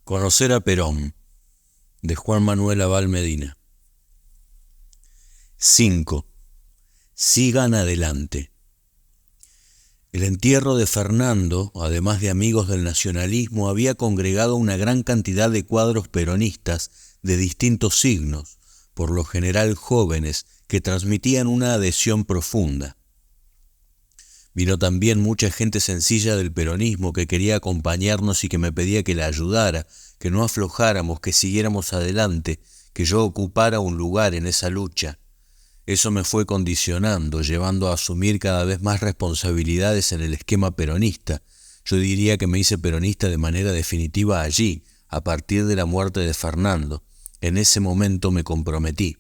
Conocer a Perón, de Juan Manuel Abal Medina. 5. Sigan adelante. El entierro de Fernando, además de amigos del nacionalismo, había congregado una gran cantidad de cuadros peronistas de distintos signos, por lo general jóvenes, que transmitían una adhesión profunda. Vino también mucha gente sencilla del peronismo que quería acompañarnos y que me pedía que la ayudara, que no aflojáramos, que siguiéramos adelante, que yo ocupara un lugar en esa lucha. Eso me fue condicionando, llevando a asumir cada vez más responsabilidades en el esquema peronista. Yo diría que me hice peronista de manera definitiva allí, a partir de la muerte de Fernando. En ese momento me comprometí.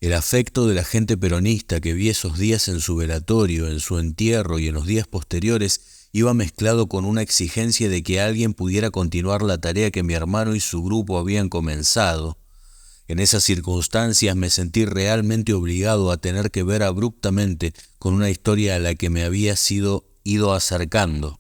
El afecto de la gente peronista que vi esos días en su velatorio, en su entierro y en los días posteriores iba mezclado con una exigencia de que alguien pudiera continuar la tarea que mi hermano y su grupo habían comenzado. En esas circunstancias me sentí realmente obligado a tener que ver abruptamente con una historia a la que me había ido acercando.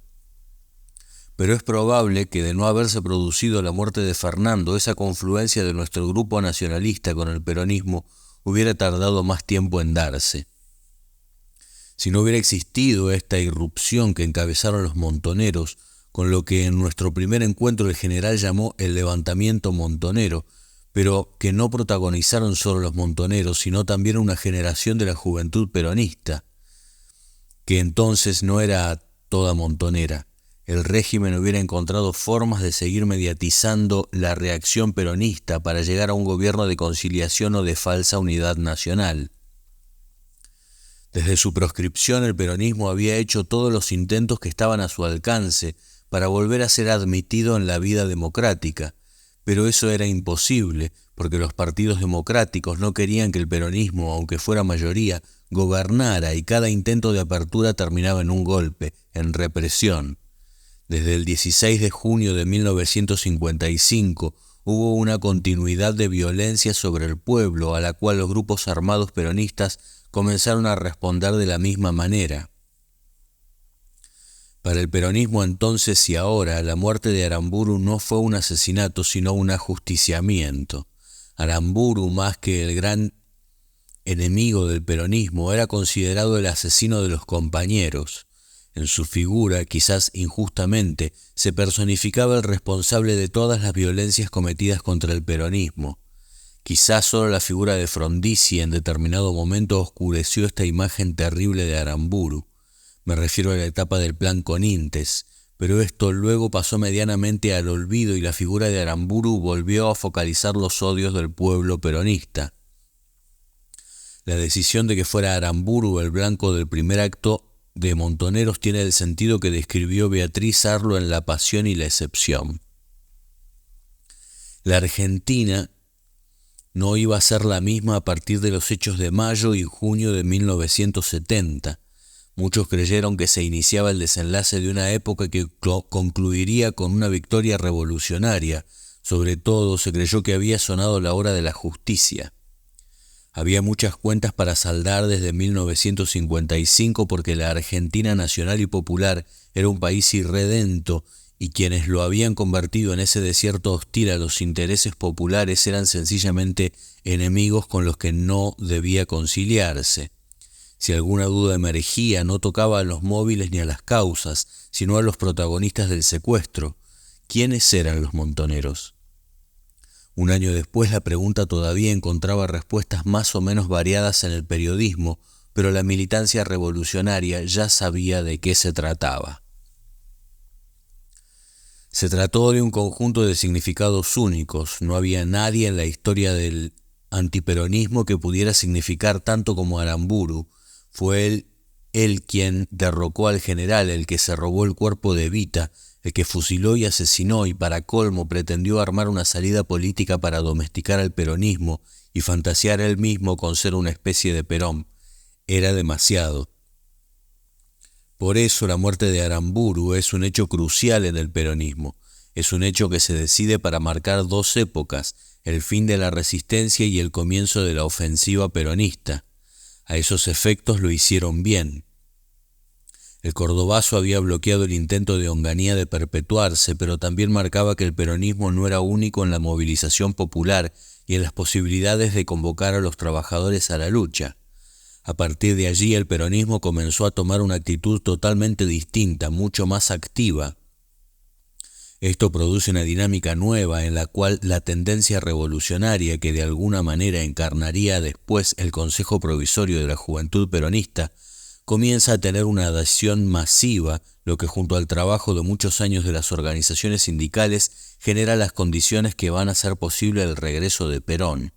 Pero es probable que de no haberse producido la muerte de Fernando, esa confluencia de nuestro grupo nacionalista con el peronismo hubiera tardado más tiempo en darse. Si no hubiera existido esta irrupción que encabezaron los montoneros, con lo que en nuestro primer encuentro el general llamó el levantamiento montonero, pero que no protagonizaron solo los montoneros, sino también una generación de la juventud peronista, que entonces no era toda montonera. El régimen hubiera encontrado formas de seguir mediatizando la reacción peronista para llegar a un gobierno de conciliación o de falsa unidad nacional. Desde su proscripción el peronismo había hecho todos los intentos que estaban a su alcance para volver a ser admitido en la vida democrática, pero eso era imposible porque los partidos democráticos no querían que el peronismo, aunque fuera mayoría, gobernara y cada intento de apertura terminaba en un golpe, en represión. Desde el 16 de junio de 1955 hubo una continuidad de violencia sobre el pueblo a la cual los grupos armados peronistas comenzaron a responder de la misma manera. Para el peronismo entonces y ahora, la muerte de Aramburu no fue un asesinato sino un ajusticiamiento. Aramburu, más que el gran enemigo del peronismo, era considerado el asesino de los compañeros. En su figura, quizás injustamente, se personificaba el responsable de todas las violencias cometidas contra el peronismo. Quizás solo la figura de Frondizi en determinado momento oscureció esta imagen terrible de Aramburu. Me refiero a la etapa del plan Conintes, pero esto luego pasó medianamente al olvido y la figura de Aramburu volvió a focalizar los odios del pueblo peronista. La decisión de que fuera Aramburu el blanco del primer acto de Montoneros tiene el sentido que describió Beatriz Arlo en La Pasión y la Excepción. La Argentina no iba a ser la misma a partir de los hechos de mayo y junio de 1970. Muchos creyeron que se iniciaba el desenlace de una época que concluiría con una victoria revolucionaria. Sobre todo se creyó que había sonado la hora de la justicia. Había muchas cuentas para saldar desde 1955 porque la Argentina nacional y popular era un país irredento y quienes lo habían convertido en ese desierto hostil a los intereses populares eran sencillamente enemigos con los que no debía conciliarse. Si alguna duda emergía, no tocaba a los móviles ni a las causas, sino a los protagonistas del secuestro. ¿Quiénes eran los montoneros? Un año después la pregunta todavía encontraba respuestas más o menos variadas en el periodismo, pero la militancia revolucionaria ya sabía de qué se trataba. Se trató de un conjunto de significados únicos. No había nadie en la historia del antiperonismo que pudiera significar tanto como Aramburu. Fue él quien derrocó al general, el que se robó el cuerpo de Evita, el que fusiló y asesinó y para colmo pretendió armar una salida política para domesticar al peronismo y fantasear él mismo con ser una especie de Perón. Era demasiado. Por eso la muerte de Aramburu es un hecho crucial en el peronismo. Es un hecho que se decide para marcar dos épocas, el fin de la resistencia y el comienzo de la ofensiva peronista. A esos efectos lo hicieron bien. El cordobazo había bloqueado el intento de Onganía de perpetuarse, pero también marcaba que el peronismo no era único en la movilización popular y en las posibilidades de convocar a los trabajadores a la lucha. A partir de allí, el peronismo comenzó a tomar una actitud totalmente distinta, mucho más activa. Esto produce una dinámica nueva en la cual la tendencia revolucionaria que de alguna manera encarnaría después el Consejo Provisorio de la Juventud Peronista comienza a tener una adhesión masiva, lo que junto al trabajo de muchos años de las organizaciones sindicales genera las condiciones que van a hacer posible el regreso de Perón.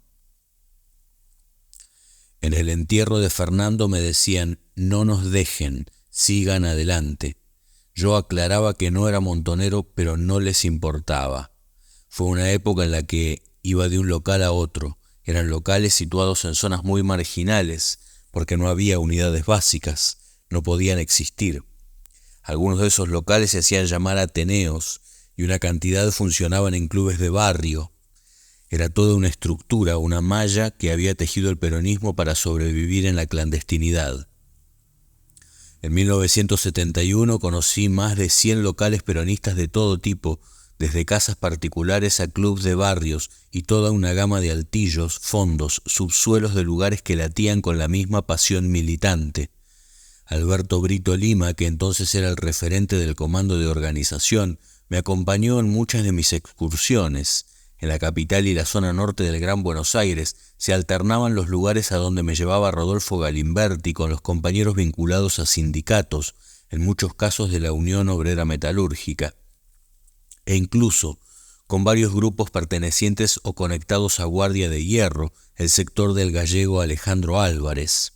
En el entierro de Fernando me decían: no nos dejen, sigan adelante. Yo aclaraba que no era montonero, pero no les importaba. Fue una época en la que iba de un local a otro. Eran locales situados en zonas muy marginales, porque no había unidades básicas, no podían existir. Algunos de esos locales se hacían llamar ateneos y una cantidad funcionaban en clubes de barrio. Era toda una estructura, una malla que había tejido el peronismo para sobrevivir en la clandestinidad. En 1971 conocí más de 100 locales peronistas de todo tipo, desde casas particulares a clubs de barrios y toda una gama de altillos, fondos, subsuelos de lugares que latían con la misma pasión militante. Alberto Brito Lima, que entonces era el referente del comando de organización, me acompañó en muchas de mis excursiones. En la capital y la zona norte del Gran Buenos Aires se alternaban los lugares a donde me llevaba Rodolfo Galimberti con los compañeros vinculados a sindicatos, en muchos casos de la Unión Obrera Metalúrgica, e incluso con varios grupos pertenecientes o conectados a Guardia de Hierro, el sector del gallego Alejandro Álvarez.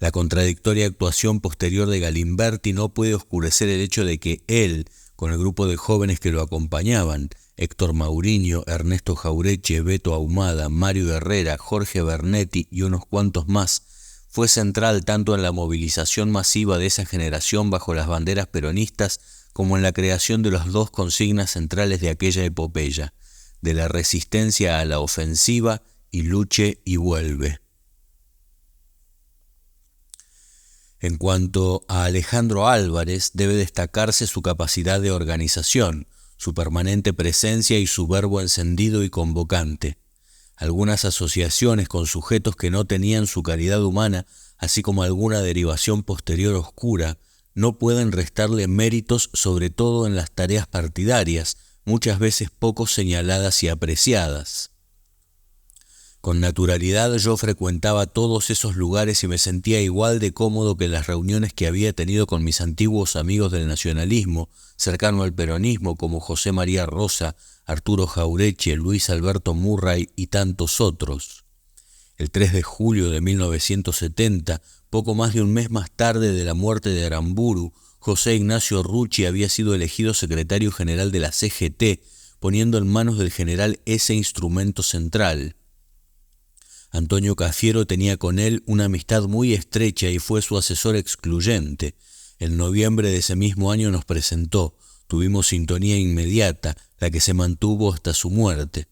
La contradictoria actuación posterior de Galimberti no puede oscurecer el hecho de que él, con el grupo de jóvenes que lo acompañaban, Héctor Mauriño, Ernesto Jaureche, Beto Ahumada, Mario Herrera, Jorge Bernetti y unos cuantos más, fue central tanto en la movilización masiva de esa generación bajo las banderas peronistas como en la creación de las dos consignas centrales de aquella epopeya, de la resistencia a la ofensiva y luche y vuelve. En cuanto a Alejandro Álvarez, debe destacarse su capacidad de organización, su permanente presencia y su verbo encendido y convocante. Algunas asociaciones con sujetos que no tenían su calidad humana, así como alguna derivación posterior oscura, no pueden restarle méritos, sobre todo en las tareas partidarias, muchas veces poco señaladas y apreciadas. Con naturalidad yo frecuentaba todos esos lugares y me sentía igual de cómodo que en las reuniones que había tenido con mis antiguos amigos del nacionalismo, cercano al peronismo, como José María Rosa, Arturo Jaureche, Luis Alberto Murray y tantos otros. El 3 de julio de 1970, poco más de un mes más tarde de la muerte de Aramburu, José Ignacio Rucci había sido elegido secretario general de la CGT, poniendo en manos del general ese instrumento central. Antonio Cafiero tenía con él una amistad muy estrecha y fue su asesor excluyente. En noviembre de ese mismo año nos presentó, tuvimos sintonía inmediata, la que se mantuvo hasta su muerte.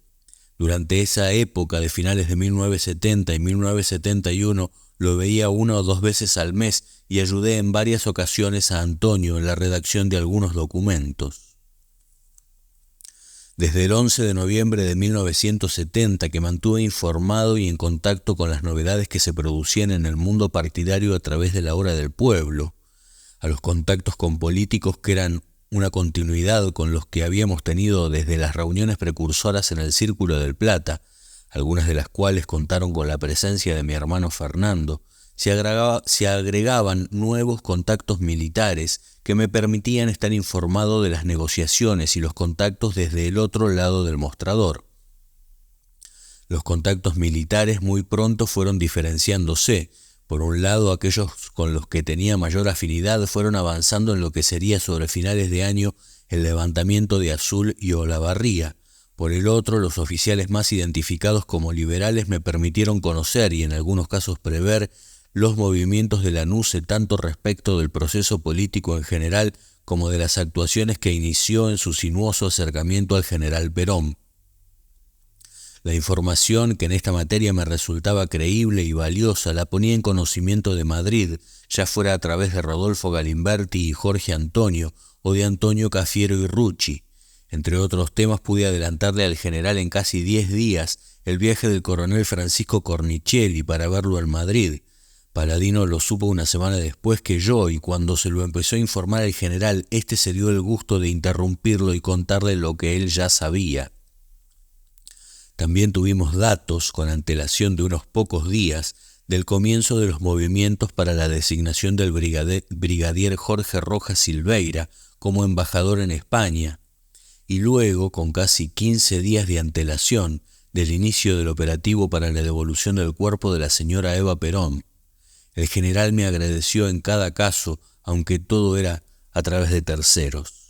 Durante esa época de finales de 1970 y 1971 lo veía 1 o 2 veces al mes y ayudé en varias ocasiones a Antonio en la redacción de algunos documentos. Desde el 11 de noviembre de 1970 que mantuve informado y en contacto con las novedades que se producían en el mundo partidario a través de la Hora del Pueblo, a los contactos con políticos que eran una continuidad con los que habíamos tenido desde las reuniones precursoras en el Círculo del Plata, algunas de las cuales contaron con la presencia de mi hermano Fernando, se agregaban nuevos contactos militares que me permitían estar informado de las negociaciones y los contactos desde el otro lado del mostrador. Los contactos militares muy pronto fueron diferenciándose. Por un lado, aquellos con los que tenía mayor afinidad fueron avanzando en lo que sería sobre finales de año el levantamiento de Azul y Olavarría. Por el otro, los oficiales más identificados como liberales me permitieron conocer y en algunos casos prever los movimientos de la NUCE tanto respecto del proceso político en general como de las actuaciones que inició en su sinuoso acercamiento al general Perón. La información que en esta materia me resultaba creíble y valiosa la ponía en conocimiento de Madrid, ya fuera a través de Rodolfo Galimberti y Jorge Antonio, o de Antonio Cafiero y Rucci. Entre otros temas pude adelantarle al general en casi 10 días el viaje del coronel Francisco Cornicelli para verlo en Madrid. Paladino lo supo una semana después que yo, y cuando se lo empezó a informar al general, éste se dio el gusto de interrumpirlo y contarle lo que él ya sabía. También tuvimos datos, con antelación de unos pocos días, del comienzo de los movimientos para la designación del brigadier Jorge Rojas Silveira como embajador en España, y luego, con casi 15 días de antelación, del inicio del operativo para la devolución del cuerpo de la señora Eva Perón. El general me agradeció en cada caso, aunque todo era a través de terceros.